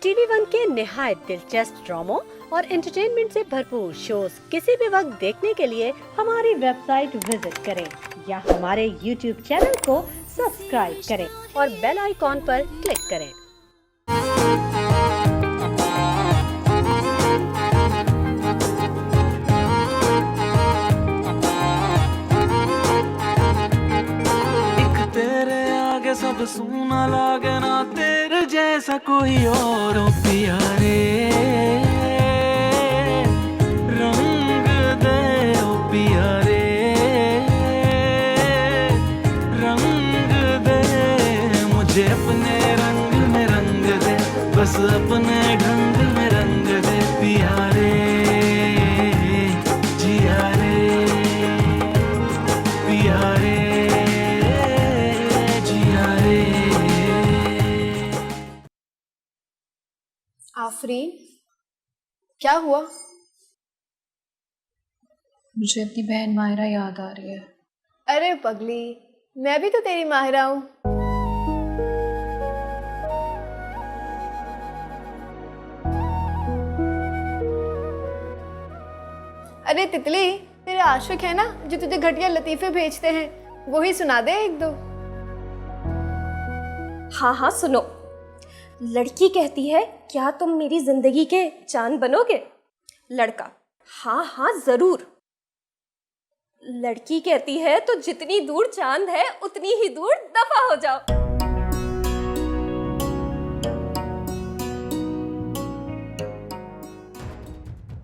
TV one के निहायत दिलचस्प ड्रामों और एंटरटेनमेंट से भरपूर शोज किसी भी वक्त देखने के लिए हमारी वेबसाइट विजिट करें या हमारे यूट्यूब चैनल को सब्सक्राइब करें और बेल आइकॉन पर क्लिक करें। सब सूना लागे ना तेरे जैसा कोई और पिया रे, रंग दे ओ पिया रे, रंग दे मुझे अपने रंग में रंग दे, बस अपने ढंग में रंग दे पिया रे, जिया रे, पिया रे। आफरीन, क्या हुआ? मुझे अपनी बहन माहिरा याद आ रही है। अरे पगली, मैं भी तो तेरी माहिरा हूँ। अरे तितली, तेरे आशिक है ना जो तुझे घटिया लतीफे भेजते हैं, वही सुना दे एक दो। हाँ हाँ सुनो। लड़की कहती है क्या तुम मेरी जिंदगी के चांद बनोगे? लड़का हाँ हाँ जरूर। लड़की कहती है तो जितनी दूर चांद है उतनी ही दूर दफा हो जाओ।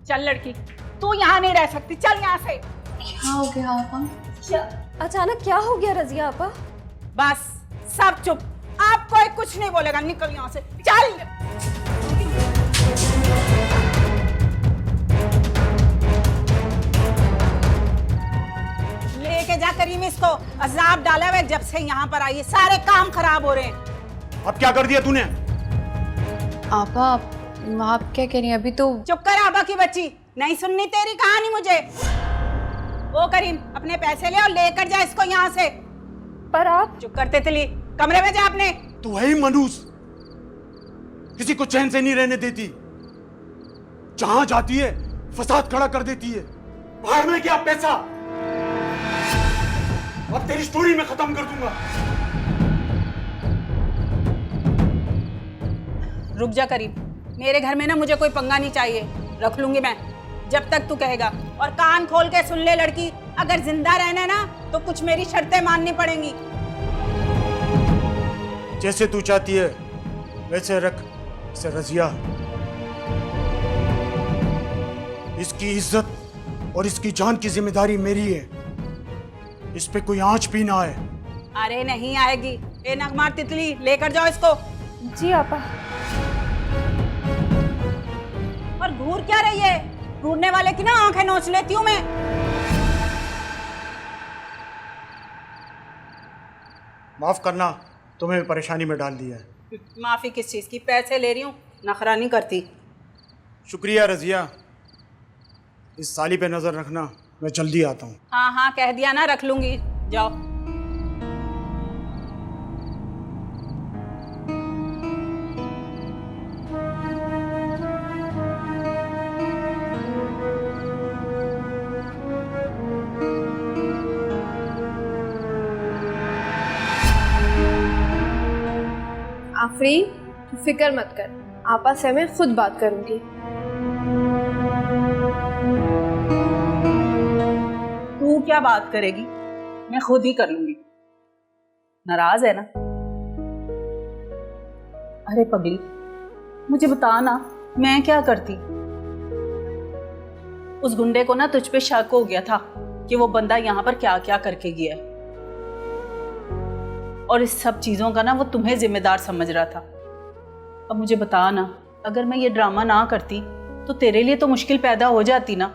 चल लड़की, तू यहाँ नहीं रह सकती, चल यहाँ से। क्या हो गया आपा? क्या अचानक क्या हो गया रजिया आपा? बस सब चुप, आप कोई कुछ नहीं बोलेगा, निकल यहाँ से, चल। लेके जा करीम इसको, अजाब डाला हुआ जब से यहाँ पर आई है, सारे काम खराब हो रहे हैं। अब क्या कर दिया तूने? आपा आप क्या कह रही हैं? अभी तो चुप कर आबा की बच्ची, नहीं सुननी तेरी कहानी मुझे। ओ करीम, अपने पैसे ले और लेकर जा इसको यहाँ से। पर आप चुप करते तितली, कमरे में जा अपने। तू है ही मनूस, किसी को चैन से नहीं रहने देती, जहां जाती है फसाद खड़ा कर देती है। बाहर में क्या पैसा, अब तेरी स्टोरी में खत्म कर दूंगा। रुक जा करीम, मेरे घर में ना मुझे कोई पंगा नहीं चाहिए, रख लूंगी मैं जब तक तू कहेगा। और कान खोल के सुन ले लड़की, अगर जिंदा रहना ना तो कुछ मेरी शर्तें माननी पड़ेंगी। जैसे तू चाहती है वैसे रख इसे रजिया। इसकी इज्जत और इसकी जान की जिम्मेदारी मेरी है, इस पे कोई आंच भी ना आए। अरे नहीं आएगी। ए नगमार तितली, लेकर जाओ इसको। जी आपा। और घूर क्या रही है? घूरने वाले की ना आंखें नोच लेती हूँ मैं। माफ करना, तुम्हें परेशानी में डाल दिया है। माफी किस चीज की? पैसे ले रही हूँ, नखरा नहीं करती। शुक्रिया रजिया, इस साली पे नजर रखना, मैं जल्दी आता हूँ। हाँ हाँ कह दिया ना, रख लूंगी, जाओ। आफरीन, फिक्र मत कर, आपा से मैं खुद बात करूंगी। तू क्या बात करेगी? मैं खुद ही कर लूंगी। नाराज है ना? अरे पगली, मुझे बता ना, मैं क्या करती? उस गुंडे को ना तुझ पे शक हो गया था कि वो बंदा यहाँ पर क्या क्या करके गया है, और इस सब चीजों का ना वो तुम्हें जिम्मेदार समझ रहा था। अब मुझे बता ना, अगर मैं ये ड्रामा ना करती तो तेरे लिए तो मुश्किल पैदा हो जाती ना।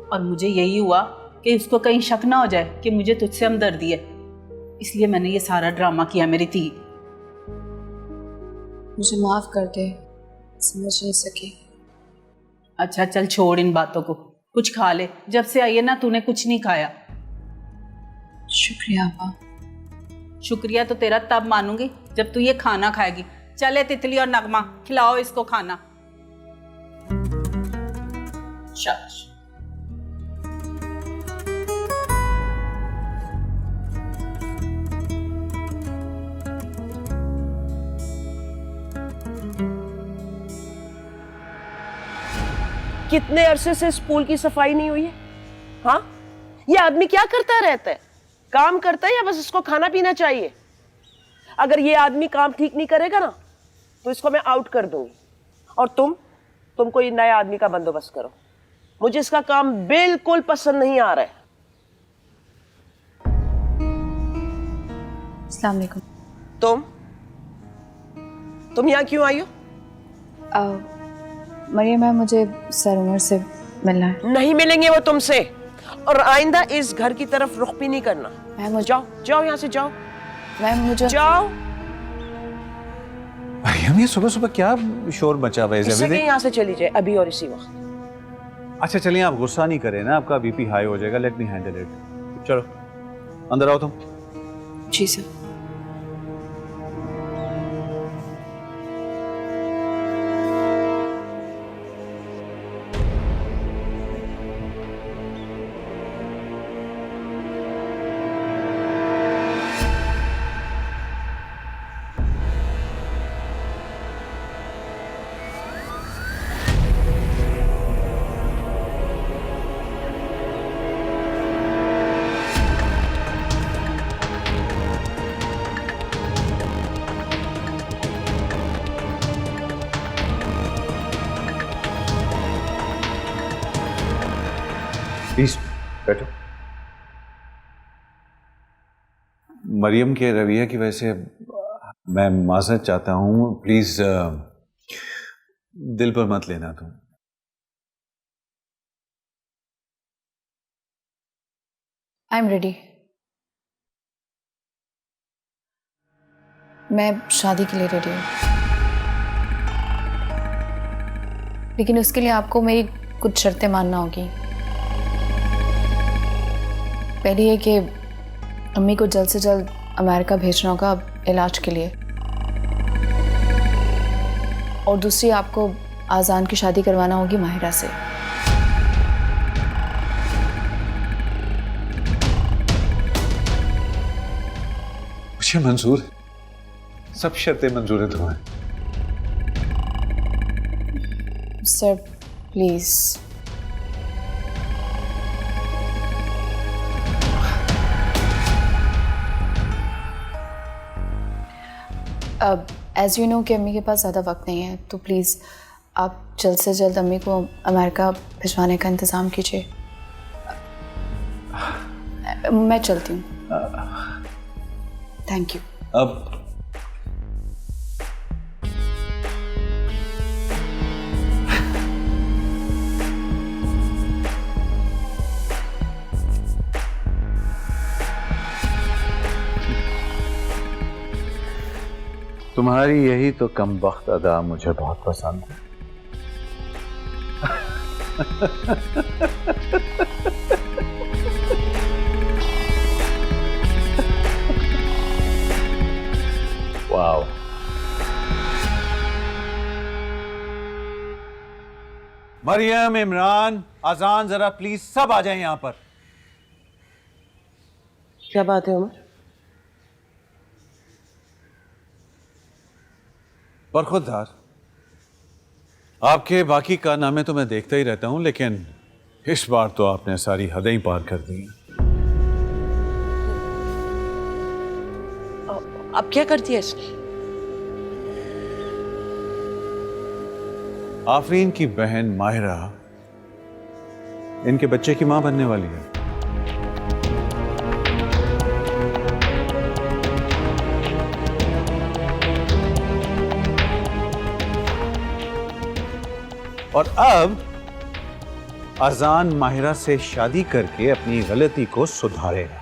और मुझे यही हुआ कि उसको कहीं शक ना हो जाए कि मुझे तुझसे हमदर्दी है, इसलिए मैंने ये सारा ड्रामा किया मेरी थी। मुझे माफ कर दे, समझ नहीं सकी। अच्छा चल छोड़ इन बातों को, कुछ खा ले, जब से आई है ना तूने कुछ नहीं खाया। शुक्रिया आपा। शुक्रिया तो तेरा तब मानूंगी जब तू ये खाना खाएगी। चले तितली और नगमा, खिलाओ इसको खाना। शाबाश। कितने अरसे से इस पूल की सफाई नहीं हुई है? हाँ, ये आदमी क्या करता रहता है? काम करता है या बस इसको खाना पीना चाहिए? अगर ये आदमी काम ठीक नहीं करेगा ना तो इसको मैं आउट कर दूंगी। और तुम कोई नए आदमी का बंदोबस्त करो। मुझे इसका काम बिल्कुल पसंद नहीं आ रहा है। अस्सलाम वालेकुम। तुम यहाँ क्यों आई हो? मरियम मैम, मुझे सर उमर से मिलना है। नहीं मिलेंगे वो तुमसे, और आइंदा इस घर की तरफ रुख भी नहीं करना। मैम जाओ यहाँ से, जाओ। मैम मुझे जाओ। मरियम, ये सुबह सुबह क्या शोर मचा हुआ है? इससे कहीं यहाँ से चली जाए अभी और इसी वक्त। अच्छा चलिए, आप गुस्सा नहीं करें ना, आपका बीपी हाई हो जाएगा। Let me handle it. चलो अंदर आओ तुम। जी सर। प्लीज बैठो। मरियम के रवैये की वजह से मैं माजरत चाहता हूँ। प्लीज दिल पर मत लेना तुम। I am ready. मैं शादी के लिए रेडी हूँ, लेकिन उसके लिए आपको मेरी कुछ शर्तें मानना होगी। पहली है कि अम्मी को जल्द से जल्द अमेरिका भेजना होगा इलाज के लिए, और दूसरी आपको आज़ान की शादी करवाना होगी माहिरा से। मुझे मंजूर है, सब शर्तें मंजूर है तुम्हें। Sir please. अब एज यू नो कि अम्मी के पास ज़्यादा वक्त नहीं है, तो प्लीज़ आप जल्द से जल्द अम्मी को अमेरिका भिजवाने का इंतज़ाम कीजिए। मैं चलती हूँ। Thank you. अब तुम्हारी यही तो कमबख्त अदा मुझे बहुत पसंद है। वाओ। मरियम, इमरान, अजान, जरा प्लीज सब आ जाएं यहां पर। क्या बात है उमर? बरखुरदार, आपके बाकी कारनामे तो मैं देखता ही रहता हूं, लेकिन इस बार तो आपने सारी हदें ही पार कर दी हैं। अब क्या करती है इसने? आफरीन की बहन माहिरा इनके बच्चे की मां बनने वाली है। और अब अजान माहिरा से शादी करके अपनी गलती को सुधारेगा।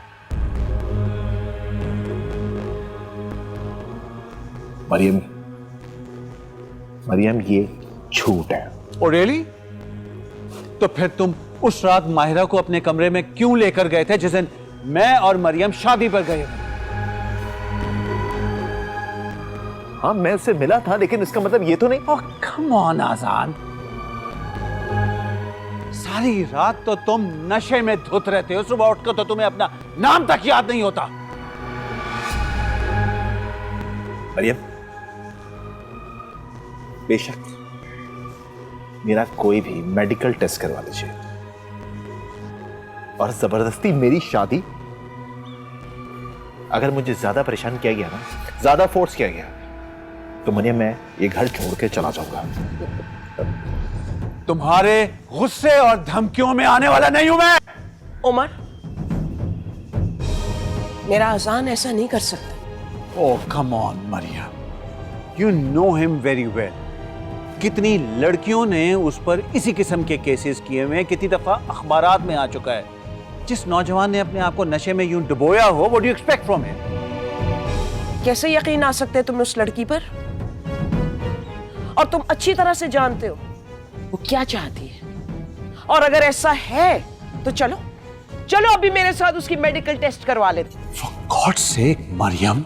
मरियम ये झूठ है। Oh really? तो फिर तुम उस रात माहिरा को अपने कमरे में क्यों लेकर गए थे जिस दिन मैं और मरियम शादी पर गए थे? हाँ मैं उससे मिला था, लेकिन इसका मतलब ये तो नहीं। ओह कम ऑन आजान, सारी रात तो तुम नशे में धुत रहते हो, सुबह उठकर तो तुम्हें अपना नाम तक याद नहीं होता। मरियम, बेशक मेरा कोई भी मेडिकल टेस्ट करवा लीजिए, और जबरदस्ती मेरी शादी, अगर मुझे ज्यादा परेशान किया गया ना, ज्यादा फोर्स किया गया, तो मरियम मैं ये घर छोड़ के चला जाऊंगा। तुम्हारे गुस्से और धमकियों में आने वाला नहीं हूं मैं। उमर, मेरा अजान ऐसा नहीं कर सकता। Oh come on Mariam, you know him very well. कितनी लड़कियों ने उस पर इसी किस्म के केसेस किए हुए हैं, कितनी दफा अखबारात में आ चुका है। जिस नौजवान ने अपने आप को नशे में यूं डुबोया हो, what do you expect from him? कैसे यकीन आ सकते है तुम्हें उस लड़की पर? और तुम अच्छी तरह से जानते हो वो क्या चाहती है, और अगर ऐसा है तो चलो चलो अभी मेरे साथ उसकी मेडिकल टेस्ट करवा लेते। For God's sake, Mariam,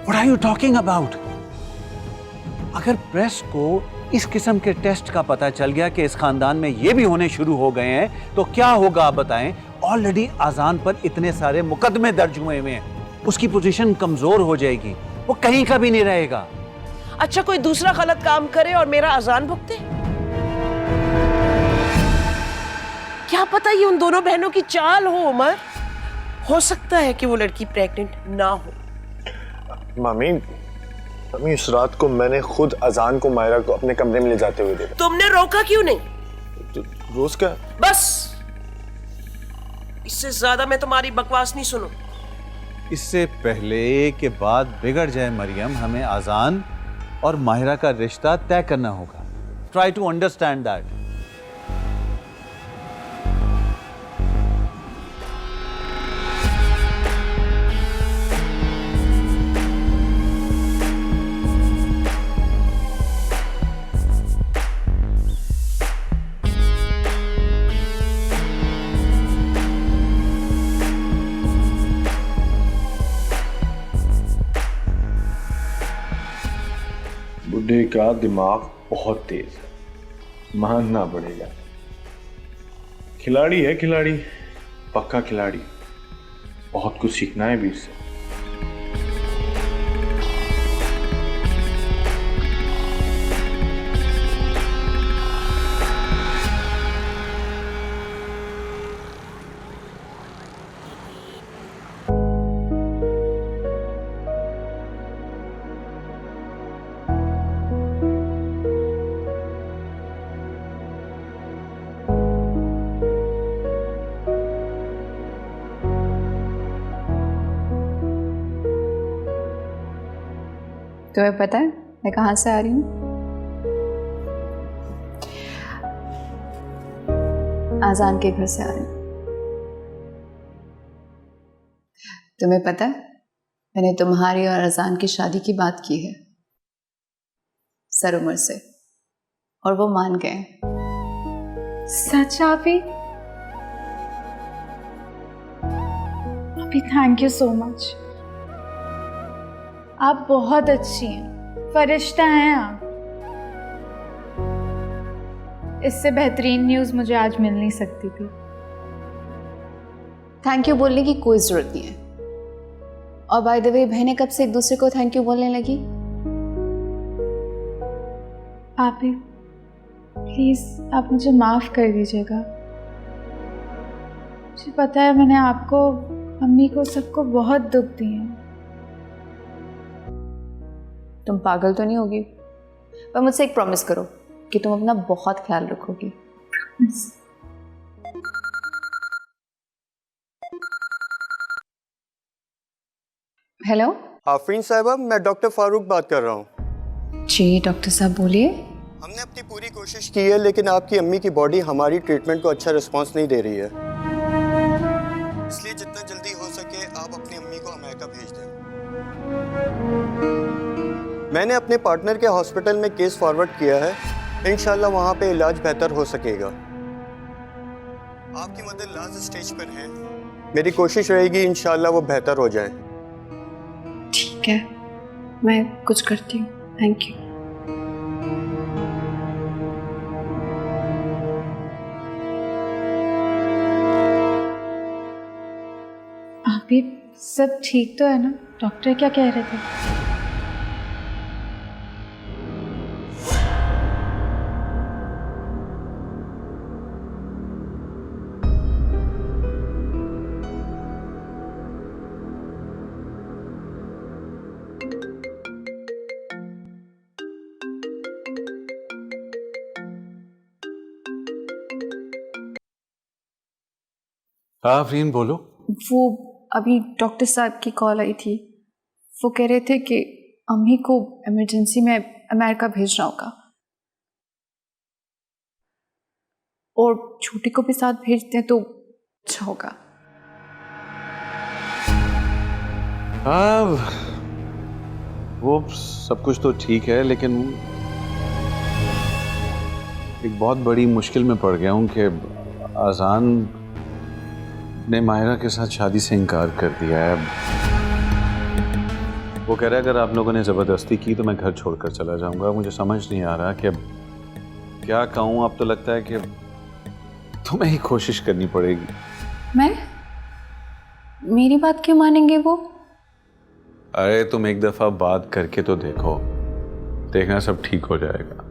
what are you talking about? अगर प्रेस को इस किस्म के टेस्ट का पता चल गया कि इस खानदान में ये भी होने शुरू हो गए हैं, तो क्या होगा आप बताएं? ऑलरेडी आजान पर इतने सारे मुकदमे दर्ज हुए हैं, उसकी पोजीशन कमजोर हो जाएगी, वो कहीं का भी नहीं रहेगा। अच्छा, कोई दूसरा गलत काम करे और मेरा अजान भुगते? क्या पता ये उन दोनों बहनों की चाल हो उमर। हो सकता है कि वो लड़की प्रेग्नेंट ना हो। मामी, इस रात को मैंने खुद अजान को मायरा को अपने कमरे में ले जाते हुए देखा। तुमने रोका क्यों नहीं? तो रोज क्या? बस, इससे ज्यादा मैं तुम्हारी बकवास नहीं सुनूं। इससे पहले कि बात बिगड़ जाए मरियम, हमें आजान और माहिरा का रिश्ता तय करना होगा। Try to understand that. बुढ़े का दिमाग बहुत तेज है, मानना पड़ेगा। खिलाड़ी है, खिलाड़ी, पक्का खिलाड़ी। बहुत कुछ सीखना है भी इससे। तुम्हें पता है मैं कहाँ से आ रही हूँ? आजान के घर से आ रही हूँ। तुम्हें पता है मैंने तुम्हारी और आजान की शादी की बात की है सर उमर से, और वो मान गए। सच? आप ही थैंक यू सो मच। आप बहुत अच्छी हैं, फरिश्ता हैं आप। इससे बेहतरीन न्यूज़ मुझे आज मिल नहीं सकती थी। थैंक यू बोलने की कोई जरूरत नहीं है। और बाय द वे, बहनें कब से एक दूसरे को थैंक यू बोलने लगी? आप ही प्लीज आप मुझे माफ कर दीजिएगा। मुझे पता है मैंने आपको, अम्मी को, सबको बहुत दुख दिए हैं। तुम पागल तो नहीं होगी? पर मुझसे एक प्रॉमिस करो कि तुम अपना बहुत ख्याल रखोगी। हेलो आफरीन साहिबा, मैं डॉक्टर फारूक बात कर रहा हूँ। जी डॉक्टर साहब बोलिए। हमने अपनी पूरी कोशिश की है, लेकिन आपकी अम्मी की बॉडी हमारी ट्रीटमेंट को अच्छा रिस्पांस नहीं दे रही है। इसलिए जितना जल्दी हो सके आप अपनी अम्मी को अमेरिका भेज दें। मैंने अपने पार्टनर के हॉस्पिटल में केस फॉरवर्ड किया है, इंशाल्लाह वहाँ पे इलाज बेहतर हो सकेगा। आपकी मदर लास्ट स्टेज पर है, मेरी कोशिश रहेगी इंशाल्लाह वो बेहतर हो जाए। ठीक है, मैं कुछ करती हूँ। Thank you. अभी सब ठीक तो है ना? डॉक्टर क्या कह रहे थे? हाँ अफरीन बोलो। वो अभी डॉक्टर साहब की कॉल आई थी। वो कह रहे थे कि अम्मी को इमरजेंसी में अमेरिका भेजना होगा और छोटी को भी साथ भेजते हैं तो अच्छा होगा। हाँ वो सब कुछ तो ठीक है, लेकिन एक बहुत बड़ी मुश्किल में पड़ गया हूँ कि आज़ान ने माहिरा के साथ शादी से इनकार कर दिया है। वो कह रहा है अगर आप लोगों ने ज़बरदस्ती की तो मैं घर छोड़कर चला जाऊंगा। मुझे समझ नहीं आ रहा कि अब क्या कहूँ। अब तो लगता है कि तुम्हें ही कोशिश करनी पड़ेगी। मैं? मेरी बात क्यों मानेंगे वो? अरे तुम एक दफ़ा बात करके तो देखो, देखना सब ठीक हो जाएगा।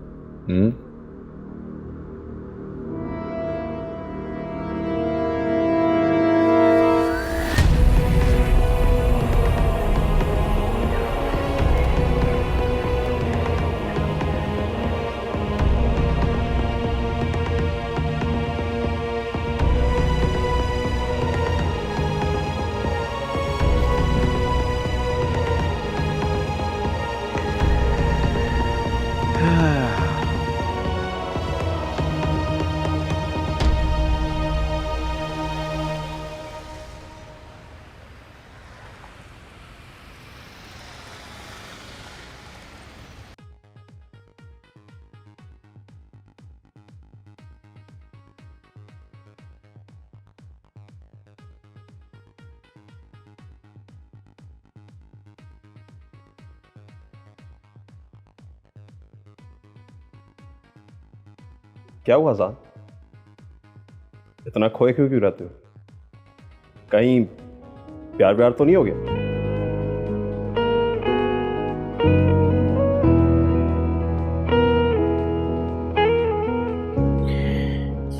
क्या हुआ आज़ान? इतना खोए क्यों रहते हो? कहीं प्यार व्यार तो नहीं हो गया?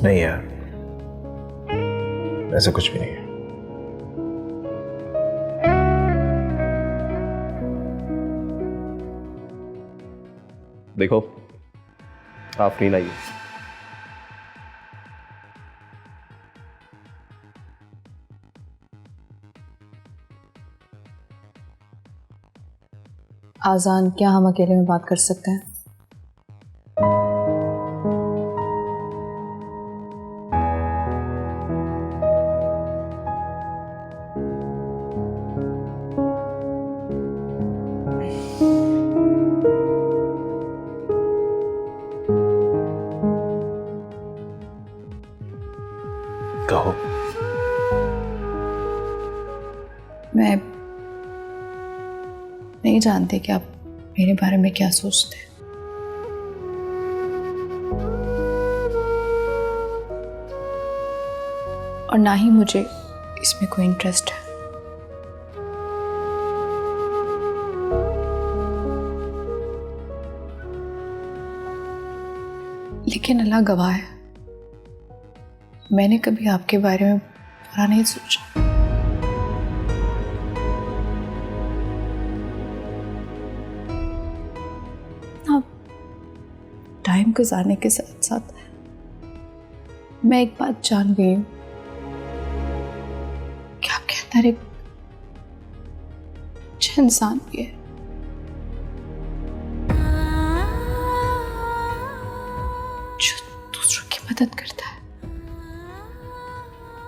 नहीं यार, ऐसा कुछ भी नहीं है। देखो आफरीन आई है। आज़ान, क्या हम अकेले में बात कर सकते हैं? कहो। मैं नहीं जानती कि आप मेरे बारे में क्या सोचते हैं। और ना ही मुझे इसमें कोई इंटरेस्ट है। लेकिन अल्लाह गवाह है, मैंने कभी आपके बारे में बुरा नहीं सोचा। टाइम गुजारने के साथ साथ मैं एक बात जान गई हूँ कि आपके अंदर एक अच्छा इंसान भी है, जो दूसरों की मदद करता है,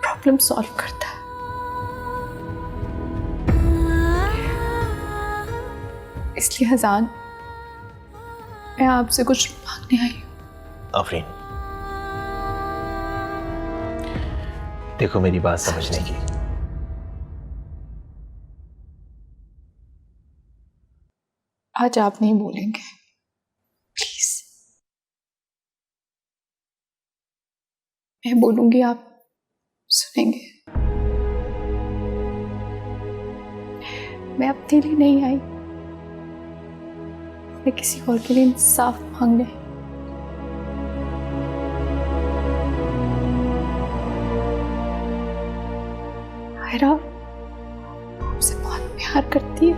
प्रॉब्लम सॉल्व करता है। इसलिए अज़ान, मैं आपसे कुछ मांगने आई हूँ। आफरीन, देखो मेरी बात समझने की। आज आप नहीं बोलेंगे, प्लीज। मैं बोलूंगी, आप सुनेंगे। मैं अपने लिए नहीं आई, मैं किसी और के लिए इंसाफ मांगने। मायरा मुझसे बहुत प्यार करती है।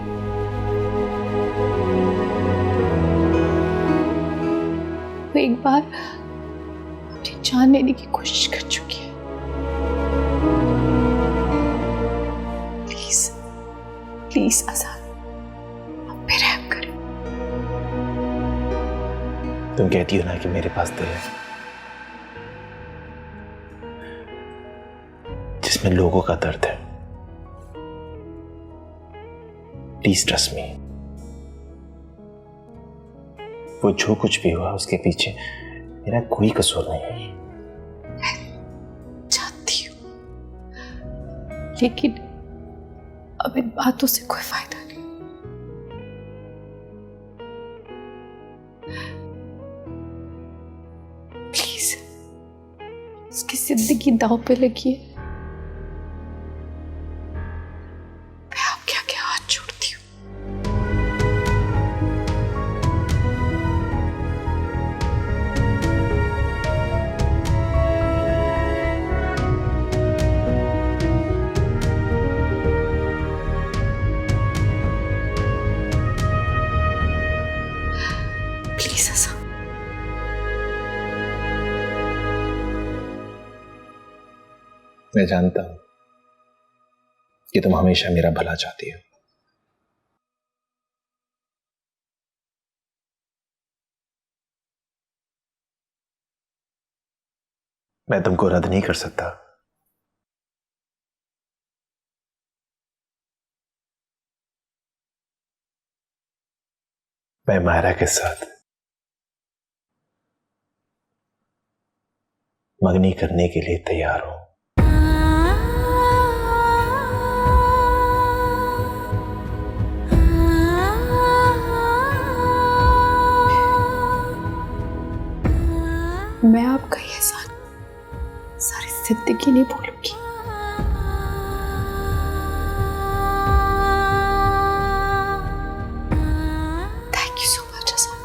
वो एक बार अपनी जान लेने की कोशिश कर चुकी है। प्लीज प्लीज आजाद, आप पे रहम करें। तुम कहती हो ना कि मेरे पास दिल है जिसमें लोगों का दर्द है। प्लीज ट्रस्ट मी, वो जो कुछ भी हुआ उसके पीछे मेरा कोई कसूर नहीं है। जानती हूँ, लेकिन अब इन बातों से कोई फायदा नहीं। प्लीज, उसकी जिंदगी दांव पे लगी है। मैं आपके आगे हाथ जोड़ती हूँ। प्लीज आजा। मैं जानता हूं कि तुम हमेशा मेरा भला चाहती हो। मैं तुमको रद्द नहीं कर सकता। मैं मायरा के साथ मंगनी करने के लिए तैयार हूं। मैं आपका ये एहसान सारी जिंदगी नहीं भूलूंगी। थैंक यू सो मच आजाद।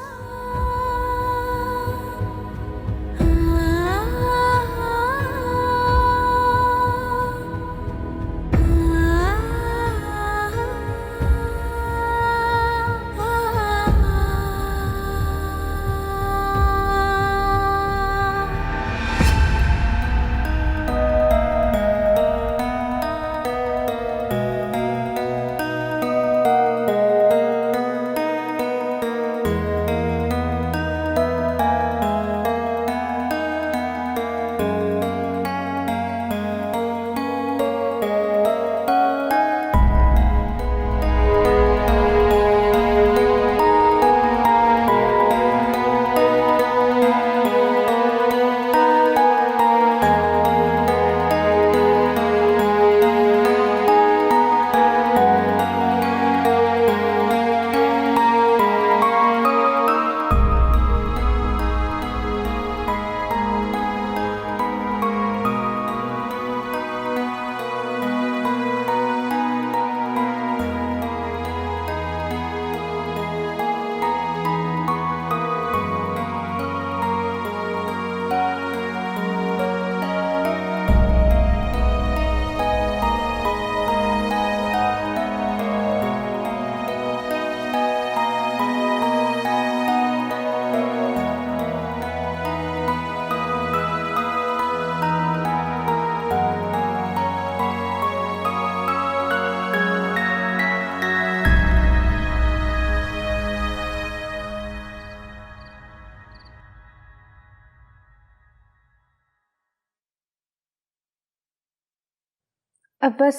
अब बस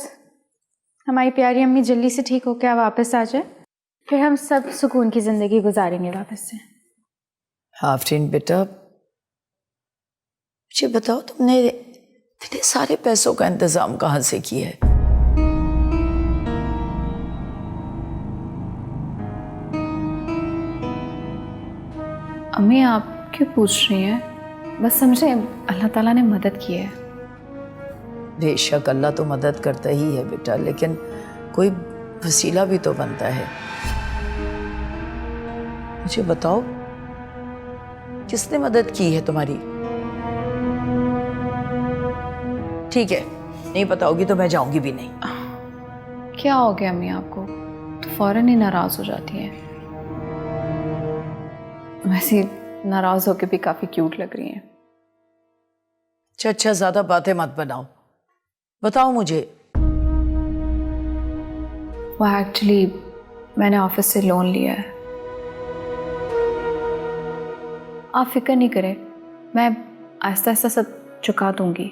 हमारी प्यारी अम्मी जल्दी से ठीक होकर वापस आ जाए, फिर हम सब सुकून की जिंदगी गुजारेंगे वापस से। आफरीन बेटा, मुझे बताओ तुमने इतने सारे पैसों का इंतजाम कहाँ से किया है? अम्मी आप क्यों पूछ रही हैं? बस समझे अल्लाह ताला ने मदद की है। बेशक अल्लाह तो मदद करता ही है बेटा, लेकिन कोई वसीला भी तो बनता है। मुझे बताओ किसने मदद की है तुम्हारी? ठीक है, नहीं बताओगी तो मैं जाऊंगी भी नहीं। क्या हो गया अम्मी आपको? तो फौरन ही नाराज हो जाती हैं। वैसे नाराज होके भी काफी क्यूट लग रही हैं। अच्छा ज्यादा बातें मत बनाओ, बताओ मुझे। वो एक्चुअली मैंने ऑफिस से लोन लिया है। आप फिक्र नहीं करें, मैं आहिस्ता आहिस्ता सब चुका दूंगी।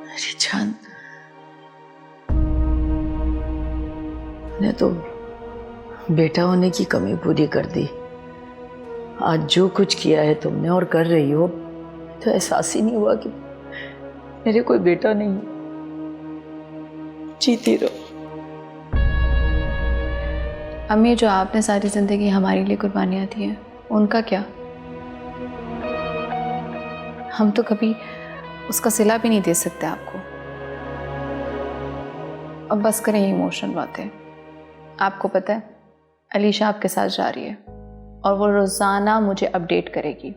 अरे जान, मैंने तो बेटा होने की कमी पूरी कर दी। आज जो कुछ किया है तुमने और कर रही हो, तो एहसास ही नहीं हुआ कि मेरे कोई बेटा नहीं। जीती रहो। अम्मी, जो आपने सारी जिंदगी हमारे लिए कुर्बानियाँ दी हैं, उनका क्या? हम तो कभी उसका सिला भी नहीं दे सकते आपको। अब बस करें इमोशन बातें। आपको पता है अलीशा आपके साथ जा रही है और वो रोज़ाना मुझे अपडेट करेगी,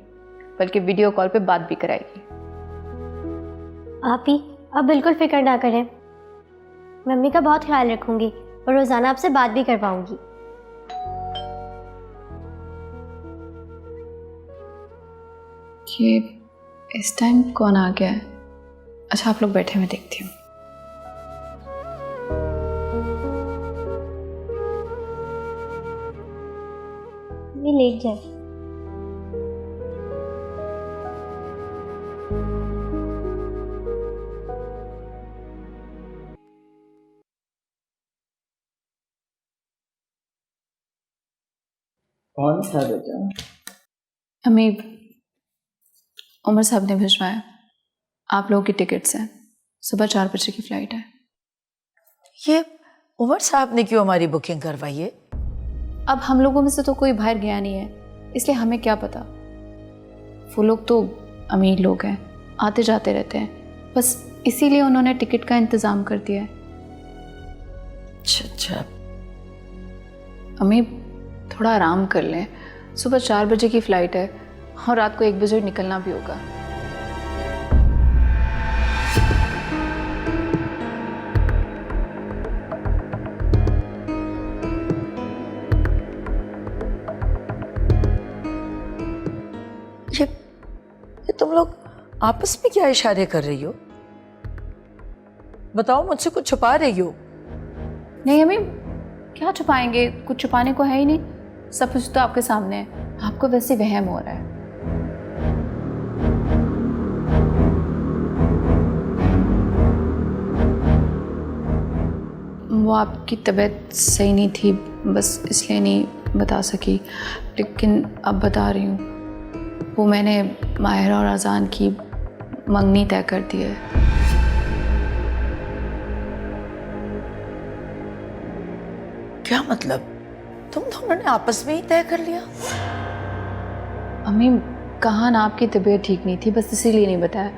बल्कि वीडियो कॉल पे बात भी कराएगी। आप ही अब बिल्कुल फिक्र ना करें, मम्मी का बहुत ख्याल रखूंगी और रोज़ाना आपसे बात भी करवाऊंगी। ये इस टाइम कौन आ गया है? अच्छा आप लोग बैठे, मैं देखती हूँ। लेट जाए। कौन सा बेटा? अम्मी, उमर साहब ने भिजवाया, आप लोगों की टिकट्स हैं, सुबह 4 बजे की फ़्लाइट है। ये उमर साहब ने क्यों हमारी बुकिंग करवाई है? अब हम लोगों में से तो कोई बाहर गया नहीं है, इसलिए हमें क्या पता। वो लोग तो अमीर लोग हैं, आते जाते रहते हैं, बस इसीलिए उन्होंने टिकट का इंतज़ाम कर दिया है। अच्छा। अम्मी थोड़ा आराम कर लें, सुबह 4 बजे की फ़्लाइट है और रात को 1 बजे निकलना भी होगा। ये तुम लोग आपस में क्या इशारे कर रही हो? बताओ, मुझसे कुछ छुपा रही हो? नहीं अम्मी, क्या छुपाएंगे? कुछ छुपाने को है ही नहीं, सब कुछ तो आपके सामने है। आपको वैसे वहम हो रहा है। वो आपकी तबीयत सही नहीं थी, बस इसलिए नहीं बता सकी, लेकिन अब बता रही हूँ। वो मैंने माहिरा और अजान की मंगनी तय कर दी है। क्या मतलब? तुम दोनों ने आपस में ही तय कर लिया? अम्मी, कहा ना आपकी तबीयत ठीक नहीं थी, बस इसीलिए नहीं बताया,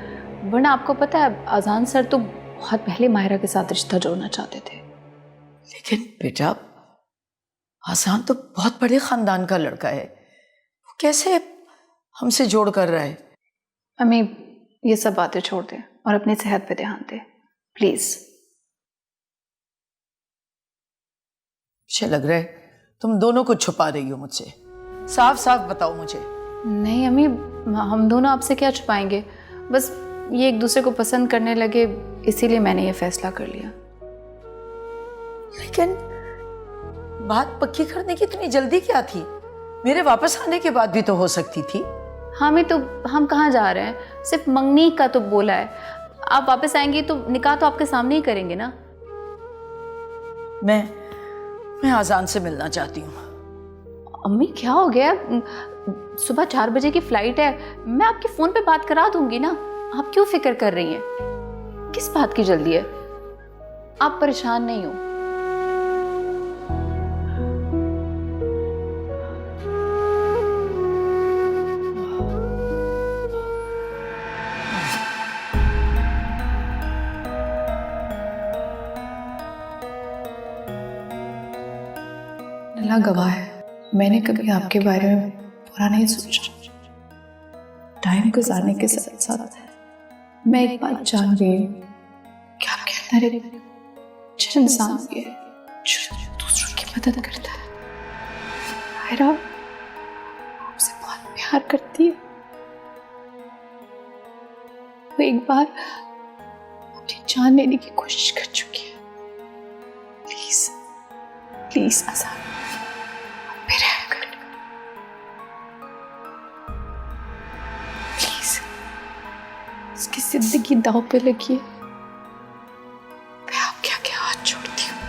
वरना आपको पता है अजान सर तो बहुत पहले माहिरा के साथ रिश्ता जोड़ना चाहते थे। लेकिन बेटा, अजान तो बहुत बड़े खानदान का लड़का है, वो कैसे हमसे जोड़ कर रहा है? अम्मी, ये सब बातें छोड़ दें और अपनी सेहत पे ध्यान दें प्लीज। मुझे लग रहा है तुम दोनों कुछ छुपा रही हो मुझसे। साफ साफ बताओ मुझे। नहीं अम्मी, हम दोनों आपसे क्या छुपाएंगे, बस ये एक दूसरे को पसंद करने लगे, इसीलिए मैंने ये फैसला कर लिया। लेकिन बात पक्की करने की इतनी जल्दी क्या थी? मेरे वापस आने के बाद भी तो हो सकती थी। हाँ मैं तो, हम कहाँ जा रहे हैं, सिर्फ मंगनी का तो बोला है। आप वापस आएंगी तो निकाह तो आपके सामने ही करेंगे ना। मैं आजान से मिलना चाहती हूँ। अम्मी क्या हो गया, सुबह 4 बजे की फ्लाइट है, मैं आपके फोन पे बात करा दूंगी ना। आप क्यों फिक्र कर रही हैं? किस बात की जल्दी है? आप परेशान नहीं हो। अल्लाह गवाह है, मैंने कभी आपके बारे में बुरा नहीं सोचा। टाइम गुजारने के साथ साथ मैं एक बात जान गई हूँ कि आपके अंदर एक अच्छा इंसान भी है जो दूसरों की मदद करता है। मायरा आपसे बहुत प्यार करती है। वो एक बार अपनी जान लेने की कोशिश कर चुकी है। प्लीज प्लीज आजाद, मेरे कर प्लीज, उसकी जिंदगी दांव पे लगी है। मैं आपके आगे हाथ जोड़ती हूँ।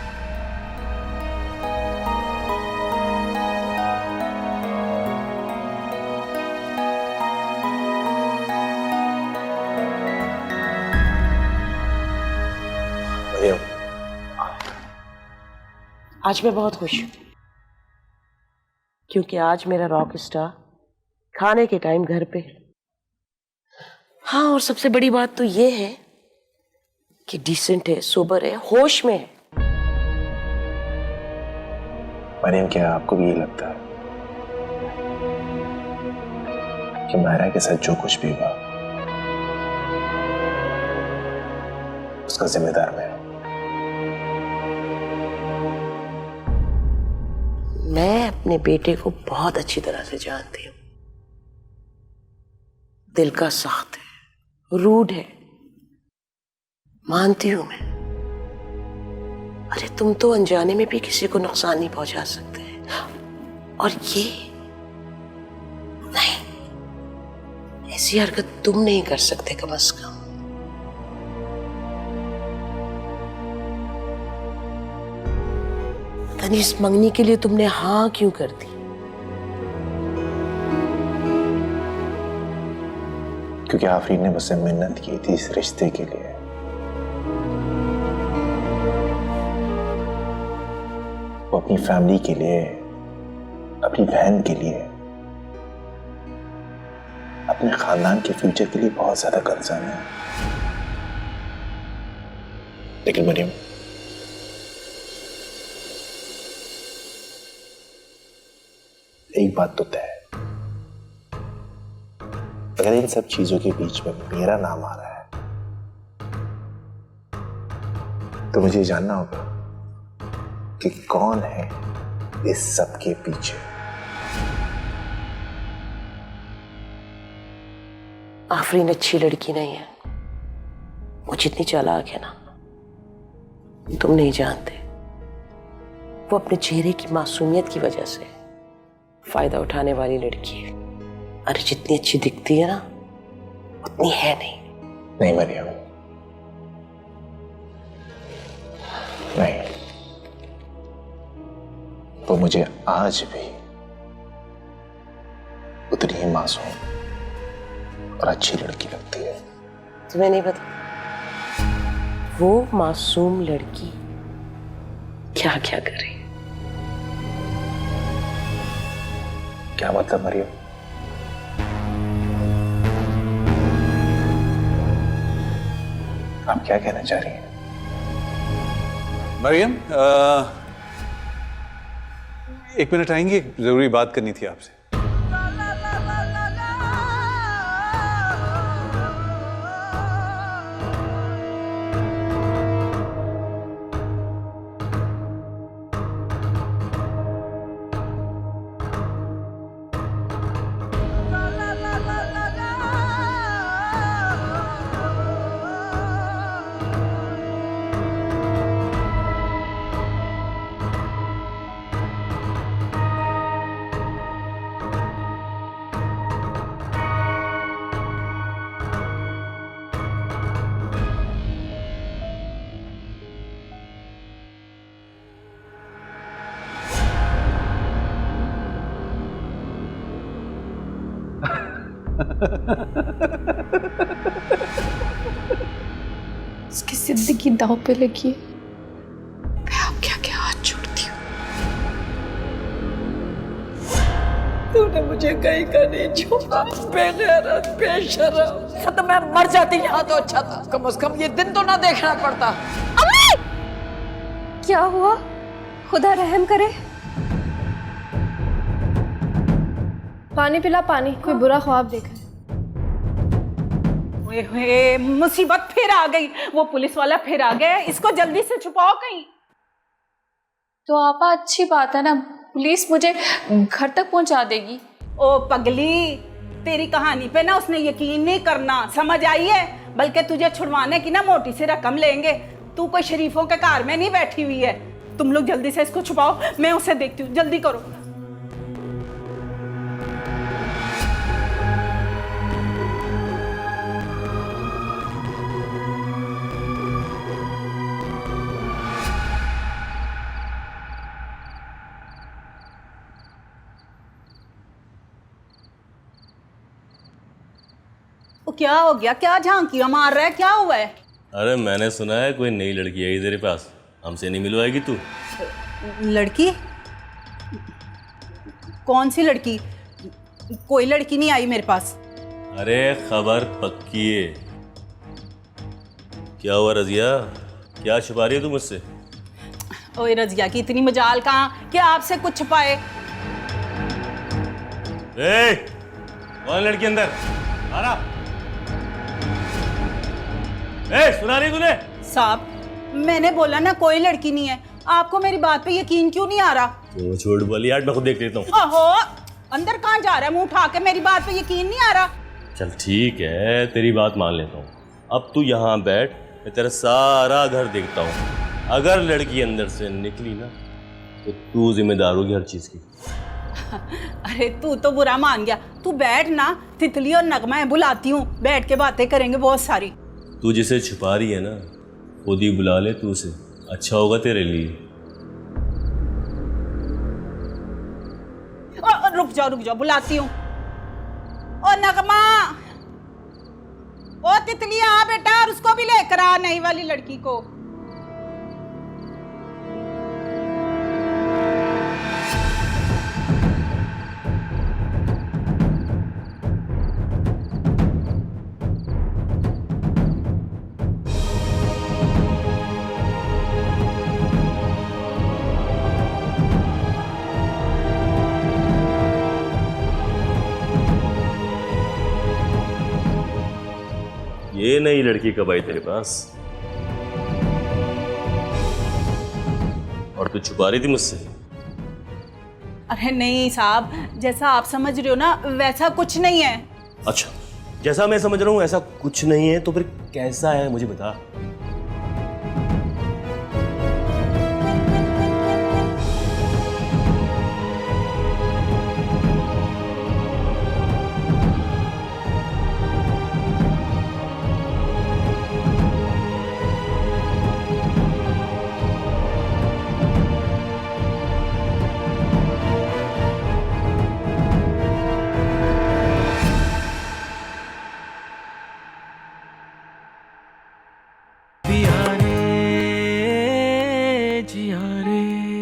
आज मैं बहुत खुश हूँ क्योंकि आज मेरा रॉक स्टार खाने के टाइम घर पे है। हाँ, और सबसे बड़ी बात तो ये है कि डिसेंट है, सोबर है, होश में है। मरियम, क्या आपको भी ये लगता है कि मायरा के साथ जो कुछ भी हुआ उसका जिम्मेदार मैं हूं? मैं अपने बेटे को बहुत अच्छी तरह से जानती हूँ। दिल का सख्त है, रूड है, मानती हूं मैं। अरे तुम तो अनजाने में भी किसी को नुकसान नहीं पहुंचा सकते, और ये नहीं, ऐसी हरकत तुम नहीं कर सकते कम से कम। तनी इस मंगनी के लिए तुमने हाँ क्यों कर दी? क्योंकि आफरीन ने मुझसे मिन्नत की थी इस रिश्ते के लिए। वो अपनी फैमिली के लिए, अपनी बहन के लिए, अपने खानदान के फ्यूचर के लिए बहुत ज्यादा कंसर्न है। लेकिन मरियम, एक बात तो तय है, अगर इन सब चीजों के बीच में मेरा नाम आ रहा है तो मुझे जानना होगा कि कौन है इस सब के पीछे। आफरीन अच्छी लड़की नहीं है। वो जितनी चालाक है ना, तुम नहीं जानते। वो अपने चेहरे की मासूमियत की वजह से फायदा उठाने वाली लड़की है। अरे जितनी अच्छी दिखती है ना, उतनी है नहीं। नहीं मरियम, नहीं, वो मुझे आज भी उतनी ही मासूम और अच्छी लड़की लगती है। तुम्हें नहीं पता वो मासूम लड़की क्या क्या करे? क्या मतलब मरियम? आप क्या कहना चाह रही हैं? मरियम, एक मिनट आएंगी, एक जरूरी बात करनी थी आपसे। उसकी जिंदगी दांव पे लगी है। मैं आपके आगे हाथ जोड़ती हूँ। तूने मुझे कहीं का नहीं छोड़ा, बेगैरत, बेशरम। तो मैं मर जाती यहाँ तो अच्छा था, कम से कम ये दिन तो ना देखना पड़ता। अम्मी! क्या हुआ? खुदा रहम करे। पानी पिला पानी, कोई बुरा ख्वाब देखा है। ओए होए, मुसीबत फिर आ गई, वो पुलिस वाला फिर आ गया, इसको जल्दी से छुपाओ कहीं। तो आपा अच्छी बात है ना, पुलिस मुझे घर तक पहुंचा देगी। ओ पगली, तेरी कहानी पे ना उसने यकीन नहीं करना, समझ आई है? बल्कि तुझे छुड़वाने की ना मोटी सी रकम लेंगे। तू कोई शरीफों के कार में नहीं बैठी हुई है। तुम लोग जल्दी से इसको छुपाओ, मैं उसे देखती हूँ, जल्दी करो। क्या हो गया? क्या झांकियां मार रहा है? क्या हुआ है? अरे मैंने सुना है कोई नई लड़की आई तेरे पास, हमसे नहीं मिलवाएगी तू? लड़की? कौन सी लड़की? कोई लड़की नहीं आई मेरे पास। अरे खबर पक्की है। क्या हुआ रजिया, क्या छुपा रही है तू मुझसे? ओए रजिया की इतनी मजाल कहाँ कि आपसे कुछ छुपाए। कौन लड़की अंदर? आना। सुना नहीं तूने? साहब मैंने बोला ना कोई लड़की नहीं है, आपको मेरी बात पे यकीन क्यों नहीं आ रहा? तो छोड़ बोली यार, मैं खुद देख लेता हूँ। ओहो, अंदर कहाँ जा रहा है मुंह उठा के? मेरी बात पे यकीन नहीं आ रहा? चल ठीक है, तेरी बात मान लेता हूँ। अब तू यहाँ बैठ, मैं तेरा सारा घर देखता हूँ। अगर लड़की अंदर से निकली ना तो तू जिम्मेदार होगी हर चीज की। अरे तू तो बुरा मान गया। तू बैठ ना, तितली और नगमा है, बुलाती हूँ, बैठ के बातें करेंगे बहुत सारी। तू जिसे छुपा रही है ना, खुद ही बुला ले तू उसे, अच्छा होगा तेरे लिए। रुक जाओ, बुलाती हूँ। ओ नगमा, ओ तितली आ बेटा, और उसको भी लेकर आ, नई वाली लड़की को। ये नई लड़की कब आई तेरे पास? और तू छुपा रही थी मुझसे? अरे नहीं साहब, जैसा आप समझ रहे हो ना वैसा कुछ नहीं है। अच्छा, जैसा मैं समझ रहा हूँ ऐसा कुछ नहीं है, तो फिर कैसा है मुझे बता। जिया रे